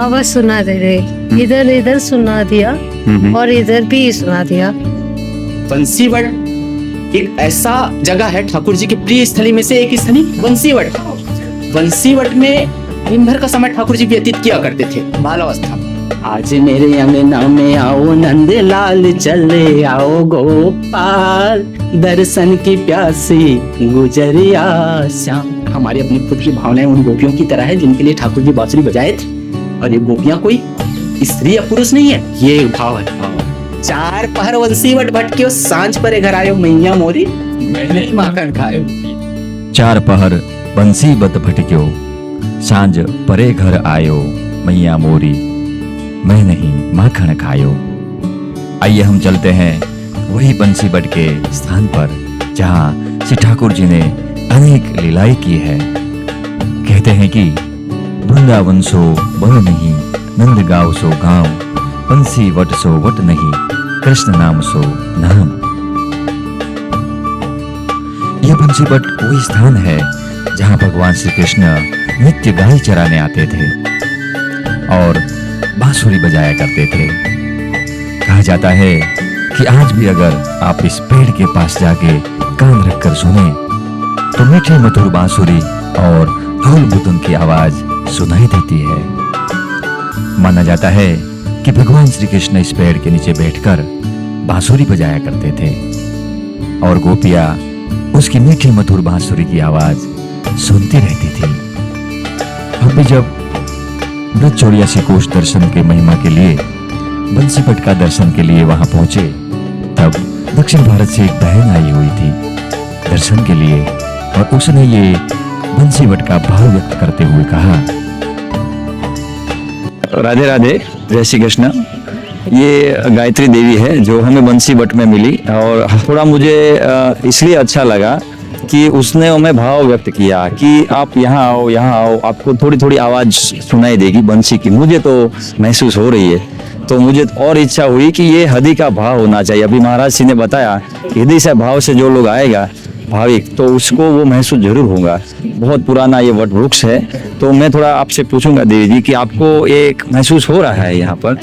आवाज सुना दे रहे, इधर इधर सुना दिया और इधर भी सुना दिया। बंसीवट एक ऐसा जगह है, ठाकुर जी की प्रिय स्थली में से एक स्थली बंसीवट। बंसीवट में दिन भर का समय ठाकुर जी व्यतीत किया करते थे बालावस्था। आज मेरे अंगना में आओ नंद लाल, चले आओ गोपाल, दर्शन की प्यासी गुजरिया श्याम। हमारी अपनी खुद की भावनाएं उन गोपियों की तरह है जिनके लिए ठाकुर जी बांसुरी बजाए थे। और ये गोपियां कोई स्त्री या पुरुष नहीं है, ये भाव है। चार पहर बंसीवट भटके, सांझ परे घर आयो, मैया मोरी मैंने माखन खायो। चार पहर बंसी बत भटक्यो, सांझ परे घर आयो, मैया मोरी मैं नहीं माखन खायो। आइए हम चलते हैं वही बंसी बट के स्थान पर जहां श्री ठाकुर जी ने अनेक लीलाएं की है। कहते हैं कि वृंदावन सो वन नहीं, नंद गाँव सो गाँव, बंसी वट सो वट नहीं, कृष्ण नाम सो नाम। यह बंसी बट वही स्थान है जहां भगवान श्री कृष्ण नित्य गाय चराने आते थे और बांसुरी बजाया करते थे। कहा जाता है कि आज भी अगर आप इस पेड़ के पास जाके कान रखकर सुने तो मीठे मधुर बांसुरी और ढोल बुतुन की आवाज सुनाई देती है। माना जाता है कि भगवान श्री कृष्ण इस पेड़ के नीचे बैठकर बांसुरी बजाया करते थे और गोपियां उसकी मीठी मधुर बांसुरी की आवाज सुनती रहती थी। हम भी जब ब्रज 84 कोष दर्शन के महिमा के लिए बंसीपट का दर्शन के लिए वहां पहुंचे, तब दक्षिण भारत से एक बहन आई हुई थी दर्शन के लिए और उसने ये बंसीवट का भाव व्यक्त करते हुए कहा। राधे राधे, जय श्री कृष्ण। ये गायत्री देवी है जो हमें बंसीवट में मिली और थोड़ा मुझे इसलिए अच्छा लगा कि उसने हमें भाव व्यक्त किया कि आप यहाँ आओ, आपको थोड़ी थोड़ी आवाज सुनाई देगी बंसी की। मुझे तो महसूस हो रही है, तो मुझे और इच्छा हुई कि ये हृदय का भाव होना चाहिए। अभी महाराज जी ने बताया हृदय से भाव से जो लोग आएगा भाविक, तो उसको वो महसूस जरूर होगा। बहुत पुराना ये वट वृक्ष है, तो मैं थोड़ा आपसे पूछूंगा देवी जी कि आपको एक महसूस हो रहा है यहाँ पर?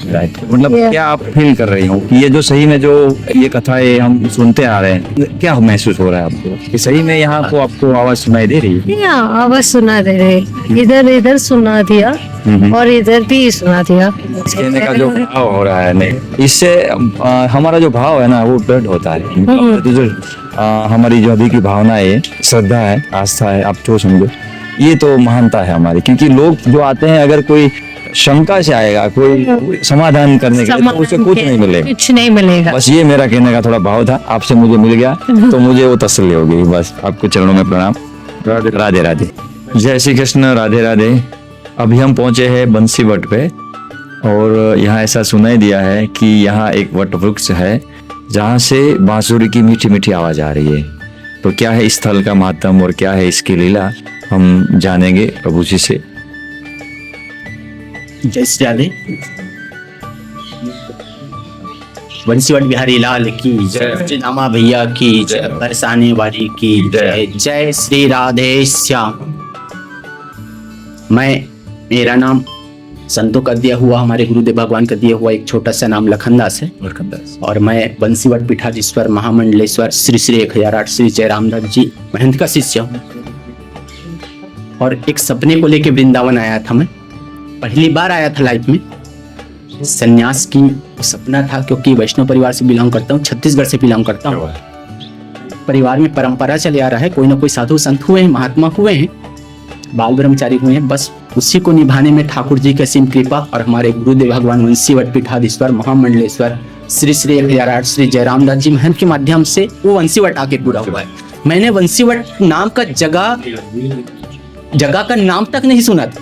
राइट, मतलब क्या आप फील कर रही हो कि ये जो सही में जो ये कथाएं हम सुनते आ रहे हैं, क्या महसूस हो रहा है आपको कि सही में यहाँ को आपको आवाज सुनाई दे रही है? आवाज सुना दे रहे, इधर इधर सुना दिया और इधर भी सुना दिया। कहने का जो भाव हो रहा है, नहीं इससे हमारा जो भाव है ना वो दृढ़ होता है। जो हमारी जो अभी की भावना है, श्रद्धा है, आस्था है, आप जो समझो, ये तो महानता है हमारी। क्योंकि लोग जो आते हैं अगर कोई शंका से आएगा, कोई समाधान करने के लिए, तो उसे कुछ नहीं मिलेगा। बस ये मेरा कहने का थोड़ा भाव था, आपसे मुझे मिल गया तो मुझे वो तसल्ली हो गई। बस आपको चरणों में प्रणाम। राधे राधे, जय श्री कृष्ण, राधे राधे। अभी हम पहुंचे हैं बंसीवट पे और यहाँ ऐसा सुनाई दिया है कि यहाँ एक वट वृक्ष है जहाँ से बांसुरी की मीठी मीठी आवाज आ रही है। तो क्या है इस स्थल का महत्व और क्या है इसकी लीला, हम जानेंगे प्रभु जी से। जय श्री राधे। बंसीवट बिहारी लाल की जय, नामा भैया की जय, बरसाने वाली की जय। जय श्री राधे श्याम। मेरा नाम संतों का दिया हुआ, हमारे गुरुदेव भगवान का दिया हुआ एक छोटा सा नाम लखनदास है। और मैं बंसीवट पीठाधीश्वर महामंडलेश्वर श्री श्री 1008 श्री जयरामदास जी महंत का शिष्य हूँ। और एक सपने को लेके वृंदावन आया था। मैं पहली बार आया था लाइफ में। सन्यास की सपना था, क्योंकि वैष्णव परिवार से बिलोंग करता हूँ, छत्तीसगढ़ से बिलोंग करता हूँ। परिवार में परंपरा चले आ रहा है, कोई ना कोई साधु संत हुए हैं, महात्मा हुए हैं, बाल ब्रह्मचारी हुए हैं। बस उसी को निभाने में ठाकुर जी की असीम कृपा और हमारे गुरुदेव भगवान बंसीवट पीठाधीश्वर महामंडलेश्वर श्री श्री 1008 श्री जयरामदास जी महंत के माध्यम से वो बंसीवट आके पूरा हुआ है। मैंने बंसीवट नाम का जगह का नाम तक नहीं सुना था,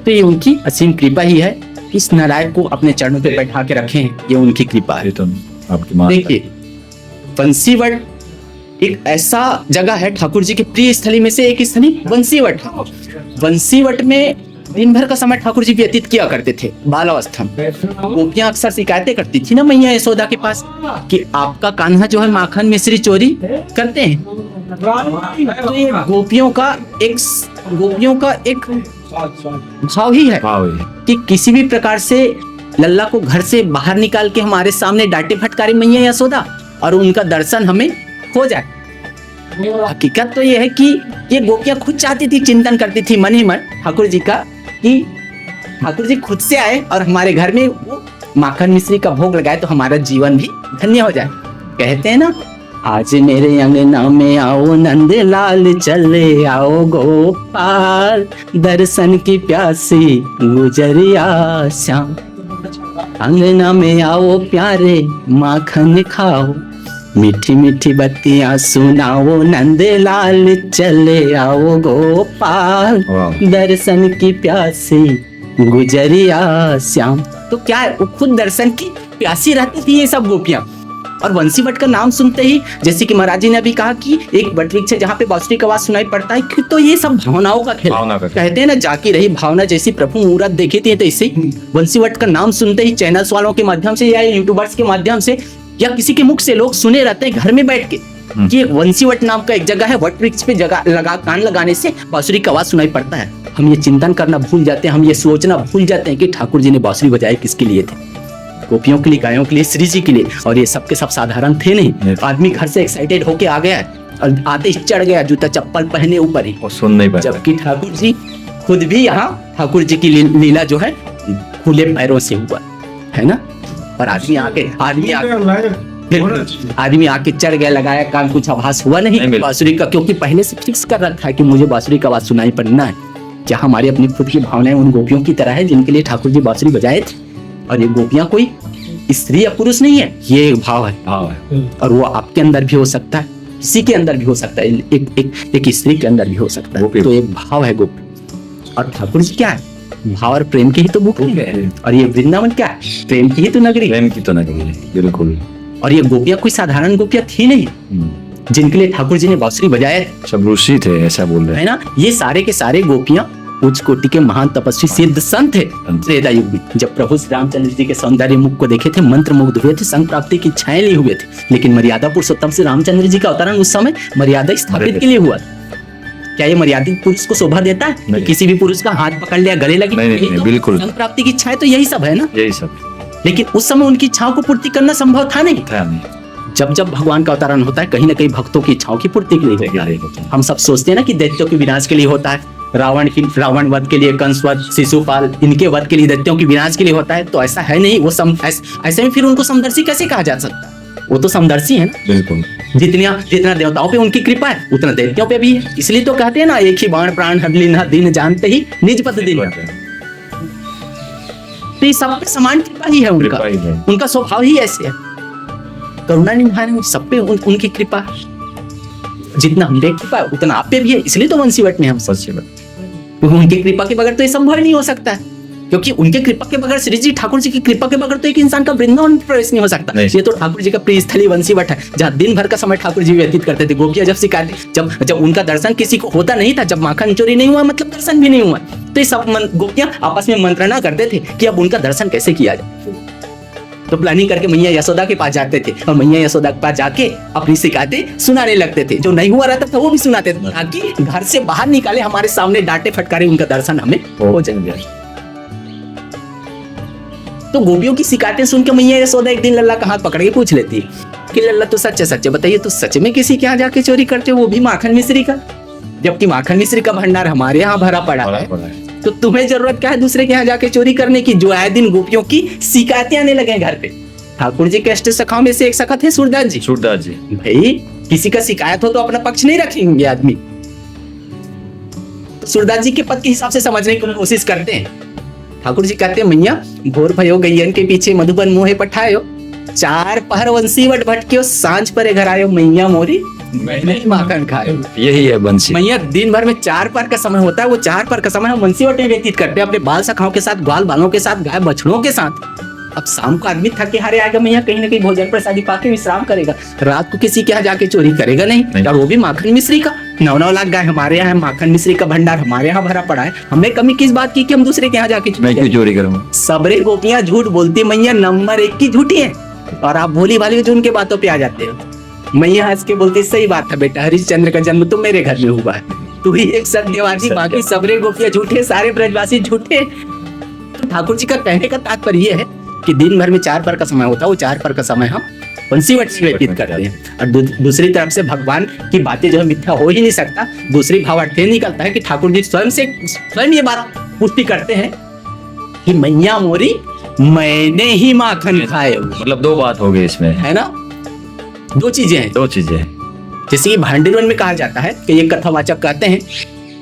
तो ये उनकी असीम कृपा ही है। इस नारायण को अपने चरणों पे बैठा के रखे हैं, ये उनकी कृपा है। तो आपकी देखिए, बंसीवट एक ऐसा जगह है, ठाकुर जी की प्रिय स्थली में से एक स्थली बंसीवट। बंसीवट में दिन भर का समय ठाकुर जी व्यतीत किया करते थे बालावस्था में। गोपियां अक्सर शिकायतें करती थी ना मैया यशोदा के पास कि आपका कान्हा जो है माखन मिश्री चोरी करते हैं। तो ये गोपियों का एक भाव ही है भाव है। कि किसी भी प्रकार से लल्ला को घर से बाहर निकाल के हमारे सामने डांटे फटकारे मैया यशोदा और उनका दर्शन हमें हो जाए। हकीकत तो ये है कि ये गोपियां खुद चाहती थी, चिंतन करती थी मन ही मन ठाकुर जी का कि ठाकुर जी खुद से आए और हमारे घर में वो माखन मिश्री का भोग लगाए तो हमारा जीवन भी धन्य हो जाए। कहते हैं ना, आज मेरे अंगना में आओ नंद लाल चले आओ गोपाल, दर्शन की प्यासी गुजरिया श्याम। अंगना में आओ प्यारे माखन खाओ, मीठी मीठी बत्तियां सुनाओ, नंद लाल चले आओ गोपाल, वाह। दर्शन की प्यासी गुजरिया श्याम। तो क्या है, वो खुद दर्शन की प्यासी रहती थी ये सब गोपियां। और बंसीवट का नाम सुनते ही, जैसे कि महाराज जी ने अभी कहा कि एक वट वृक्ष है जहाँ पे बांसुरी का आवाज सुनाई पड़ता है, कि तो ये सब भावनाओं का खेल। भावना का खेल। कहते हैं ना, जाकी रही भावना जैसी प्रभु मूरत देखी थी। तो इससे ही बंसीवट का नाम सुनते ही चैनल्स वालों के माध्यम से या यूट्यूबर्स के माध्यम से या किसी के मुख से लोग सुने रहते हैं घर में बैठ के कि एक बंसीवट नाम का एक जगह है, वट वृक्ष पे जगह लगा कान लगाने से बांसुरी का आवाज सुनाई पड़ता है। हम ये चिंतन करना भूल जाते हैं, हम ये सोचना भूल जाते हैं कि ठाकुर जी ने बांसुरी बजाए किसके लिए थे, गोपियों के लिए, गायों के लिए, श्री जी के लिए। और ये सबके सब साधारण थे नहीं। आदमी घर से एक्साइटेड होके आ गया और आते ही चढ़ गया जूता चप्पल पहने ऊपर ही, और सुन नहीं पाता। जबकि ठाकुर जी खुद भी यहाँ ठाकुर जी की लीला जो है खुले पैरों से हुआ है ना। और आदमी आके चढ़ गया, लगाया कान, कुछ आभास हुआ नहीं बांसुरी का, क्योंकि पहले से फिक्स कर रखा है कि मुझे बांसुरी का आवाज सुनाई पड़ना है। क्या हमारी अपनी खुद की भावनाएं उन गोपियों की तरह है जिनके लिए ठाकुर जी बांसुरी बजाए थे? और ये गोपियां कोई स्त्री या पुरुष नहीं है, ये एक भाव है। भाव है। और वो आपके अंदर भी हो सकता है, किसी के अंदर भी हो सकता है, एक स्त्री के अंदर भी हो सकता है। तो एक भाव है गोपी। और ठाकुर जी क्या है, भाव और प्रेम की ही तो भूख है। और ये वृंदावन क्या है, प्रेम की ही तो नगरी, प्रेम की तो नगरी है, बिल्कुल। और ये गोपियां कोई साधारण गोपियां थी नहीं जिनके लिए ठाकुर जी ने बांसुरी बजाया, सब ऋषि थे, ऐसा बोल रहे है ना। ये सारे के सारे गोपियां उच्च कोटि के महान तपस्वी सिद्ध संत थे त्रेता युग में। जब प्रभु श्री रामचंद्र जी के सौंदर्य मुख को देखे थे, मंत्र मुग्ध हुए थे, संग प्राप्ति की इच्छाएं लिए हुए थे। लेकिन मर्यादा पुरुषोत्तम से रामचंद्र जी का अवतरण उस समय मर्यादा स्थापित के लिए हुआ था। क्या ये मर्यादित पुरुष को शोभा देता है? किसी भी पुरुष का हाथ पकड़ लिया, गले लगी, नहीं, तो बिल्कुल। संग प्राप्ति की इच्छाएं तो यही सब है ना। यही सब लेकिन उस समय उनकी इच्छाओं को पूर्ति करना संभव था नहीं। था नहीं। जब जब भगवान का अवतरण होता है, कहीं ना कहीं भक्तों की इच्छाओं की पूर्ति के लिए होता है। हम सब सोचते हैं ना कि दैत्यों के विनाश के लिए होता है, रावण वध के लिए, कंस वध, शिशुपाल, इनके वध के लिए, दैत्यों के विनाश के लिए होता है। तो ऐसा है नहीं। वो ऐसे में फिर उनको समदर्शी कैसे कहा जा सकता है? वो तो समदर्शी है ना। बिल्कुल। जितना देवताओं पे उनकी कृपा है उतना दैत्यों पे भी है। इसलिए तो कहते हैं ना, एक ही बाण प्राण हर लीन दिन जानते ही निज पद दिन। तो ये सब पे समान कृपा ही है उनका, उनका स्वभाव ही ऐसे है। करुणा निधान सब पे उनकी कृपा, जितना हम पे कृपा उतना आप पे भी है। इसलिए तो वंशीवट में हम क्योंकि उनकी कृपा के बगैर तो ये संभव नहीं हो सकता है। क्योंकि उनके कृपा के बगैर, श्री जी ठाकुर जी की कृपा के बगैर तो एक इंसान का वृंदावन प्रवेश नहीं हो सकता। ये तो ठाकुर जी का प्रिय स्थली वंशीवट है, जहाँ दिन भर का समय ठाकुर जी व्यतीत करते थे। गोपियां जब शिकार, जब उनका दर्शन किसी को होता नहीं था, जब माखन चोरी नहीं हुआ मतलब दर्शन भी नहीं हुआ, तो ये सब गोपियां आपस में मंत्रणा करते थे कि अब उनका दर्शन कैसे किया जाए। तो प्लानिंग करके मैया यशोदा के पास जाते थे और मैया यशोदा के पास जाके अपनी शिकायतें सुनाने लगते थे। जो नहीं हुआ रहता था वो भी सुनाते थे, ताकि घर से बाहर निकाले, हमारे सामने डांटे फटकारे उनका दर्शन हमें हो जाए। तो गोपियों की शिकायतें सुन के मैया यशोदा एक दिन लल्ला का हाथ पकड़ के पूछ लेती कि लल्ला तो सच्चे बताइए, तो सच में किसी के यहाँ जाके चोरी करते हो, वो भी माखन मिश्री का? जबकि माखन मिश्री का भंडार हमारे यहाँ भरा पड़ा है, तो तुम्हें जरूरत क्या है दूसरे के यहाँ जाके चोरी करने की? जो आए दिन गोपियों की शिकायतें आने लगे घर पे। ठाकुर जी के अष्ट सखाओं में से एक सखा थे सूरदास जी। सूरदास जी भाई, किसी का शिकायत हो तो अपना पक्ष नहीं रखेंगे आदमी। तो सूरदास जी के पद के हिसाब से समझने की कोशिश करते हैं। ठाकुर जी कहते हैं, मैया भोर भयो गैयन के पीछे मधुबन मोहे पठायो, 4 पहर वंशीवट भटकियो, सांझ परे घर आयो, मैया मोरी मैंने माखन खायो। यही है बंसी। मैया दिन भर में 4 पहर का समय होता है, वो 4 पहर का समय हम वंशीवट में व्यतीत करते हैं, अपने बाल सखाओं के साथ, ग्वाल बालों के साथ, गाय बछड़ों के साथ। अब शाम को आदमी थके हारे आएगा, मैया कहीं ना कहीं भोजन प्रसादी पाके विश्राम करेगा, रात को किसी के यहाँ जाके चोरी करेगा नहीं। और वो भी माखन मिश्री का 9-9 लाख गाय हमारे यहाँ है, माखन मिश्री का भंडार हमारे यहाँ भरा पड़ा है। हमने कमी किस बात की कि हम दूसरे के यहाँ जाके मैं क्यों चोरी करूँ? सबरे गोपियां झूठ बोलती, मैया नंबर 1 की झूठी है। और आप भोली भाली जो उनके बातों पे आ जाते हो। मैया हंस के बोलती, सही बात है बेटा, हरिश्चंद्र का जन्म तो मेरे घर में हुआ है। तू ही एक सत्यवादी, बाकी सबरे गोपियां झूठे, सारे ब्रजवासी झूठे। तो ठाकुर जी का कहने का तात्पर्य ये है कि दिन भर में 4 पहर का समय होता है, वो 4 पहर का समय हम पंचीवट से व्यतीत करते हैं। और दूसरी तरफ से भगवान की बातें जो है मिथ्या हो ही नहीं सकता। दूसरी भावार्थ निकलता है कि ठाकुर जी स्वयं ये बात पुष्टि करते हैं कि मैया मोरी मैंने ही माखन खाए। मतलब 2 बात हो गई इसमें, है ना, 2 चीजें हैं। 2 चीजें हैं। जैसे कि भांडीवन में कहा जाता है कि ये कथावाचक कहते हैं,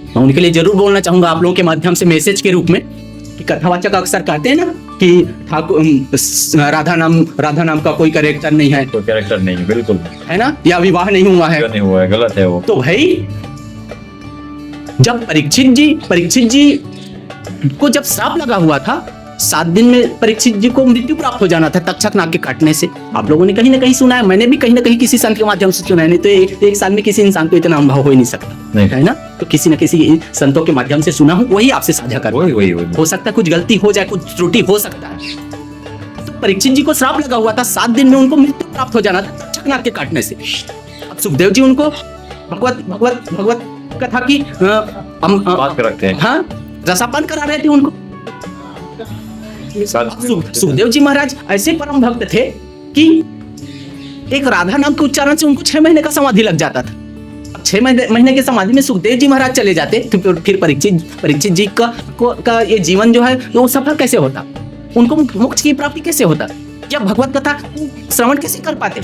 मैं उनके लिए जरूर बोलना चाहूंगा आप लोगों के माध्यम से मैसेज के रूप में, कि कथावाचक अक्सर कहते हैं ना कि ठाकुर राधा नाम का कोई कैरेक्टर नहीं है, कोई कैरेक्टर नहीं है, बिल्कुल है ना, या विवाह नहीं हुआ है, नहीं हुआ है, गलत है वो। तो भाई जब परीक्षित जी को जब श्राप लगा हुआ था, 7 दिन में परीक्षित जी को मृत्यु प्राप्त हो जाना था तक्षक नाग के काटने से। आप लोगों ने कहीं ना कहीं सुना है, मैंने भी कहीं ना कहीं किसी संत के माध्यम से सुना है, नहीं तो एक साल में किसी इंसान को इतना अनुभव हो ही नहीं सकता, नहीं। है ना। तो किसी न किसी संतों के माध्यम से सुना हूँ, वही आपसे साझा कर, वही हो सकता है कुछ गलती हो जाए, कुछ त्रुटि हो सकता है। तो परीक्षित जी को श्राप लगा हुआ था, 7 दिन में उनको मृत्यु प्राप्त हो जाना था तक्षक नाग के काटने से। अब सुखदेव जी उनको भगवत कथा की बात करते हैं, हाँ, रसापान करा रहे थे उनको। सुखदेव जी महाराज ऐसे परम भक्त थे कि एक राधा नाम के उच्चारण से उनको 6 महीने का समाधि लग जाता था। अब 6 महीने के समाधि में सुखदेव जी महाराज चले जाते, तो फिर परीक्षित जी का ये जीवन जो है वो सफल कैसे होता, उनको मोक्ष की प्राप्ति कैसे होता, या भगवत कथा श्रवण कैसे कर पाते।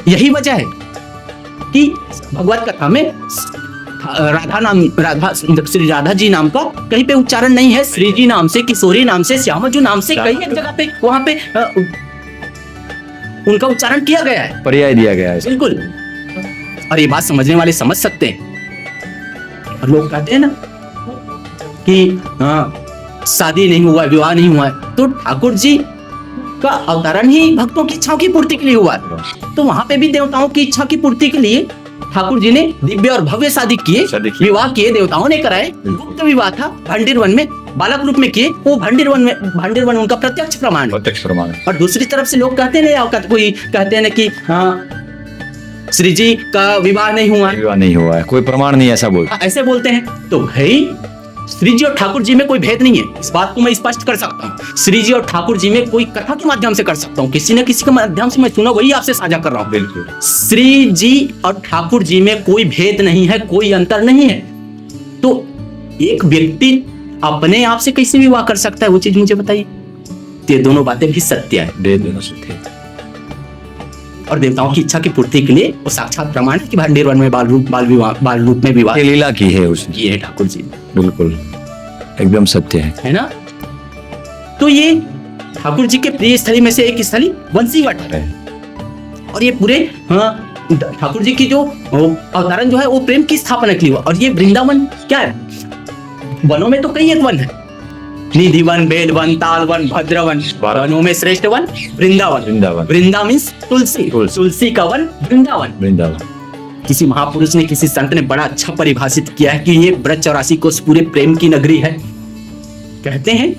यही वजह है कि भगवत कथा में श्री राधा जी नाम का कहीं पे उच्चारण नहीं है। श्री जी नाम से, किशोरी नाम से, श्यामजू नाम से कई एक जगह पे वहां पे उनका उच्चारण किया गया है, पर्याय दिया गया है, बिल्कुल। और ये बात समझने वाले समझ सकते हैं। और लोग कहते हैं ना कि शादी नहीं हुआ, विवाह नहीं हुआ, तो ठाकुर जी का अवतरण ही भक्तों की इच्छाओं की पूर्ति के लिए हुआ। तो वहां पे भी देवताओं की इच्छा की पूर्ति के लिए ठाकुर जी ने दिव्य और भव्य शादी किए, विवाह किए, देवताओं ने कराए। गुप्त विवाह था, भांडीरवन में बालक रूप में किए। वो भांडीरवन उनका प्रत्यक्ष प्रमाण है। और दूसरी तरफ से लोग कहते हैं, कोई कहते हैं कि हाँ श्री जी का विवाह नहीं हुआ है, कोई प्रमाण नहीं, ऐसा बोलते, ऐसे बोलते हैं। तो भाई श्री जी और ठाकुर जी में कोई भेद नहीं है, इस बात को मैं स्पष्ट कर सकता हूँ। श्री जी और ठाकुर जी में कोई कथा के माध्यम से कर सकता हूँ, किसी न किसी के माध्यम से मैं सुना, वही आपसे साझा कर रहा हूँ। बिल्कुल, श्री जी और ठाकुर जी में कोई भेद नहीं है, कोई अंतर नहीं है। तो एक व्यक्ति अपने आप से कैसे विवाह कर सकता है, वो चीज मुझे बताइए। ये दोनों बातें भी सत्य है, दोनों सत्य है। और देवताओं की इच्छा की पूर्ति के लिए वो साक्षात प्रमाण है कि भांडीरवन में बाल रूप में विवाह लीला की है उसने, ये है ठाकुर जी, बिल्कुल एकदम सत्य है ना। तो ये ठाकुर जी के प्रिय स्थली में से एक स्थली बंसीवट है। और ये पूरे ठाकुर जी की जो अवतारण जो है वो प्रेम की स्थापना के लिए हुआ। और ये वृंदावन क्या है, वनों में तो कई एक वन है, निधि वन, बेल वन, ताल वन, भद्रवन, वनों में श्रेष्ठ वन वृंदावन। वृंदा मीन्स तुलसी का वन वृंदावन। किसी महापुरुष ने, किसी संत ने बड़ा अच्छा परिभाषित किया है कि ये ब्रज 84 कोस पूरे प्रेम की नगरी है। कहते हैं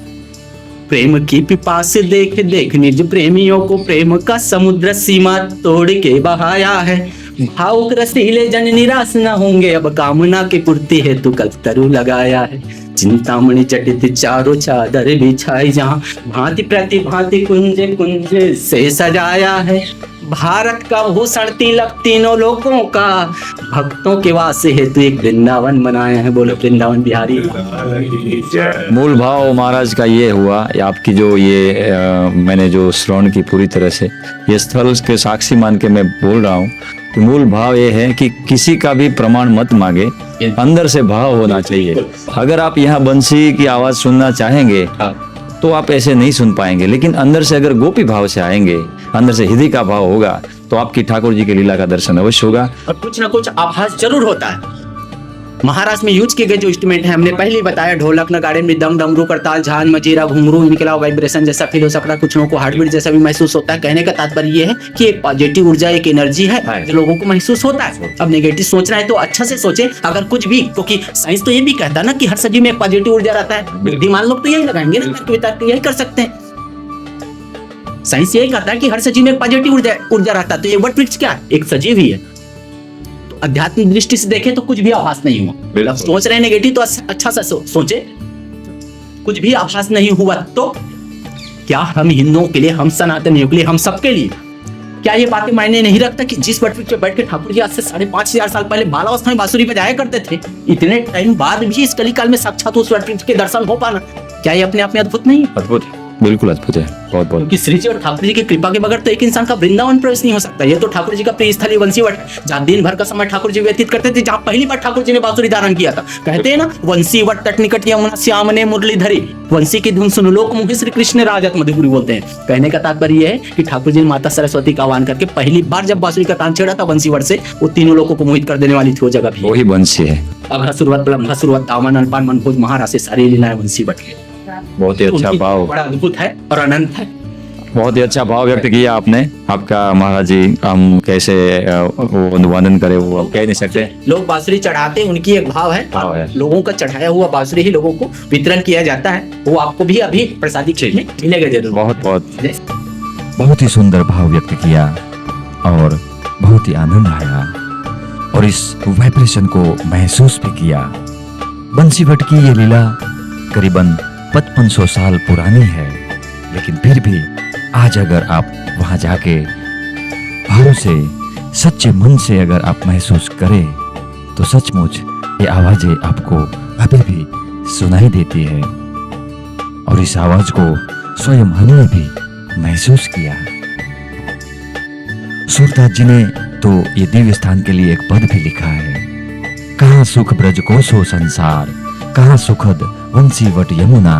प्रेम की पिपास देख देख निज प्रेमियों को प्रेम का समुद्र सीमा तोड़ के बहाया है। भावुक रसीले जन निराश न होंगे, अब कामना की पूर्ति हेतु कल्पतरु लगाया है। चिंतामणि जटित चारों चादर बिछाई, जहाँ भांति प्रति भांति कुंज कुंज से सजाया है। भारत का भूषण तिलक तीनों लोगों का, भक्तों के वास्ते हेतु एक वृंदावन बनाया है। बोलो वृंदावन बिहारी। मूल भाव महाराज का ये हुआ, आपकी जो ये मैंने जो श्रवण की पूरी तरह से ये स्थल के साक्षी मान के मैं बोल रहा हूँ कि मूल भाव ये है कि किसी का भी प्रमाण मत मांगे, अंदर से भाव होना चाहिए। अगर आप यहाँ बंसी की आवाज सुनना चाहेंगे तो आप ऐसे नहीं सुन पाएंगे, लेकिन अंदर से अगर गोपी भाव से आएंगे, अंदर से हृदय का भाव होगा, तो आपकी ठाकुर जी की लीला का दर्शन अवश्य होगा। और कुछ ना कुछ आभास जरूर होता है। महाराष्ट्र में यूज किए गए जो इंस्ट्रूमेंट है, हमने पहले ही बताया, ढोलक, नगाड़े, मृदंग, डमरू, करताल, झांझ, मजीरा, घुंघरू, इनके अलावा वाइब्रेशन जैसा फील हो सकता है, कुछ लोगों को हार्टबीट जैसा भी महसूस होता है। कहने का तात्पर्य ये है कि एक पॉजिटिव ऊर्जा, एक एनर्जी है जो लोगों को महसूस होता है। अब नेगेटिव सोचना है तो अच्छा से सोचे, अगर कुछ भी, क्योंकि साइंस तो ये भी कहता है ना कि हर सजीव में एक पॉजिटिव ऊर्जा रहता है। बुद्धिमान लोग तो यही लगाएंगे ना, यही कर सकते हैं। साइंस यही कहता है कि हर सजीव में एक पॉजिटिव ऊर्जा रहता है। तो ये वट वृक्ष क्या है, एक सजीव ही है। तो आध्यात्मिक दृष्टि से देखें तो कुछ भी आभास नहीं हुआ। बिल्कुल। अब सोच रहे नेगेटिव तो अच्छा सा सोचे, कुछ भी आभास नहीं हुआ तो क्या हम हिंदुओं के लिए, हम सनातनियों के लिए, हम सबके लिए क्या ये बातें मायने नहीं रखता कि जिस वटवृक्ष पे बैठ के ठाकुर जी आज से 5,500 साल पहले बालावस्था में बांसुरी बजाया करते थे, इतने टाइम बाद भी इस कलिकाल में साक्षात उस वटवृक्ष के दर्शन हो पाना, क्या ये अपने आप में अद्भुत नहीं है? अद्भुत है, बिल्कुल अद्भुत है, बहुत बहुत। क्योंकि श्री जी और ठाकुर जी की कृपा के बगैर तो एक इंसान का वृंदावन प्रवेश नहीं हो सकता। ये तो ठाकुर जी का प्रिय स्थल वंशीवट, जहाँ दिन भर का समय ठाकुर जी व्यतीत करते थे, जहाँ पहली बार ठाकुर जी ने बांसुरी धारण किया था। कहते हैं ना, वंशीवट तट निकट यमुना श्याम ने मुरली धरी, वंशी की धुन सुन लोक मोहि श्री कृष्ण राजत मधुपुरी बोलते हैं। कहने का तात्पर्य यह है कि ठाकुर जी ने माता सरस्वती का आह्वान करके पहली बार जब बांसुरी का तान छेड़ा था वंशीवट से, वो तीनों लोगों को मोहित कर देने वाली थी वो जगह भी। वही वंशी है। अघसुरवत ब्रह्मसुरवत दामन अल्पान मनभोज महारासे सारी लीलाएं वंशीवट की। बहुत ही अच्छा उनकी भाव, बड़ा अद्भुत है और अनंत है। बहुत ही अच्छा भाव व्यक्त किया आपने। आपका महाराज जी, हम कैसे वो वर्णन करें, वो कह नहीं सकते। लोग बांसुरी चढ़ाते हैं, उनकी एक भाव भाव है, है। लोगों का चढ़ाया हुआ बांसुरी ही लोगों को वितरण किया जाता है। वो आपको भी अभी प्रसादी में मिलेगा जरूर। बहुत बहुत बहुत ही सुंदर भाव व्यक्त किया और बहुत ही आनंद आया और इस वाइब्रेशन को महसूस भी किया। बंसीवट की ये लीला करीबन 5500 साल पुरानी है, लेकिन फिर भी आज अगर आप वहां जाके भाव से, सच्चे मन से अगर आप महसूस करें तो सचमुच ये आवाजें आपको अभी भी सुनाई देती है और इस आवाज को स्वयं हमने भी महसूस किया। सूरदास जी ने तो ये दिव्य स्थान के लिए एक पद भी लिखा है, कहाँ सुख ब्रज को सो संसार, कहाँ सुखद वंशीवट यमुना,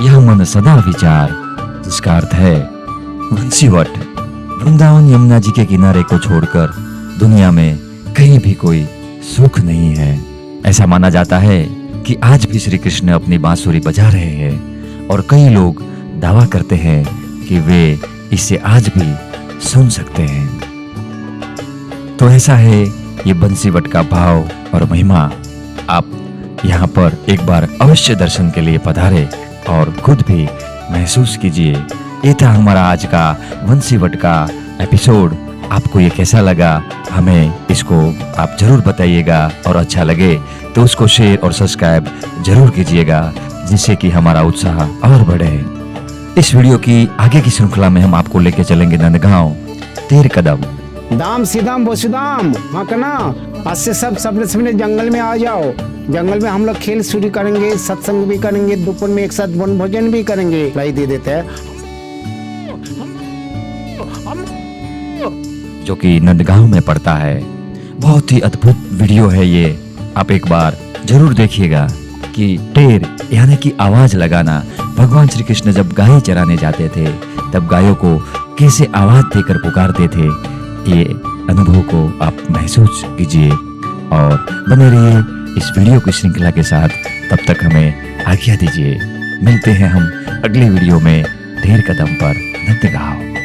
यह मन सदा विचार। जिसका अर्थ है वंशीवट वृंदावन यमुना जी के किनारे को छोड़कर दुनिया में कहीं भी कोई सुख नहीं है। ऐसा माना जाता है कि आज भी श्री कृष्ण अपनी बांसुरी बजा रहे हैं और कई लोग दावा करते हैं कि वे इसे आज भी सुन सकते हैं। तो ऐसा है ये बंसीवट का भाव और महिमा। आप यहाँ पर एक बार अवश्य दर्शन के लिए पधारे और खुद भी महसूस कीजिए। ये था हमारा आज का बंसीवट का एपिसोड। आपको ये कैसा लगा, हमें इसको आप जरूर बताइएगा और अच्छा लगे तो उसको शेयर और सब्सक्राइब जरूर कीजिएगा, जिससे कि हमारा उत्साह और बढ़े। इस वीडियो की आगे की श्रृंखला में हम आपको लेके चलेंगे नंदगांव 13 कदम। दाम सीधाम बोसुदाम मकना, आज से सब सबने जंगल में आ जाओ। जंगल में हम लोग खेल शुरू करेंगे, सत्संग भी करेंगे, दोपहर में एक साथ वन भोजन भी करेंगे। लाई दे देते हैं जो कि नंदगांव में पड़ता है। बहुत ही अद्भुत वीडियो है ये, आप एक बार जरूर देखिएगा कि टेर यानी कि आवाज लगाना, भगवान श्री कृष्ण जब गाय चराने जाते थे तब गायों को कैसे आवाज देकर पुकारते थे। ये अनुभव को आप महसूस कीजिए और बने रहिए इस वीडियो की श्रृंखला के साथ। तब तक हमें आज्ञा दीजिए। मिलते हैं हम अगले वीडियो में 13 कदम पर नंदगांव।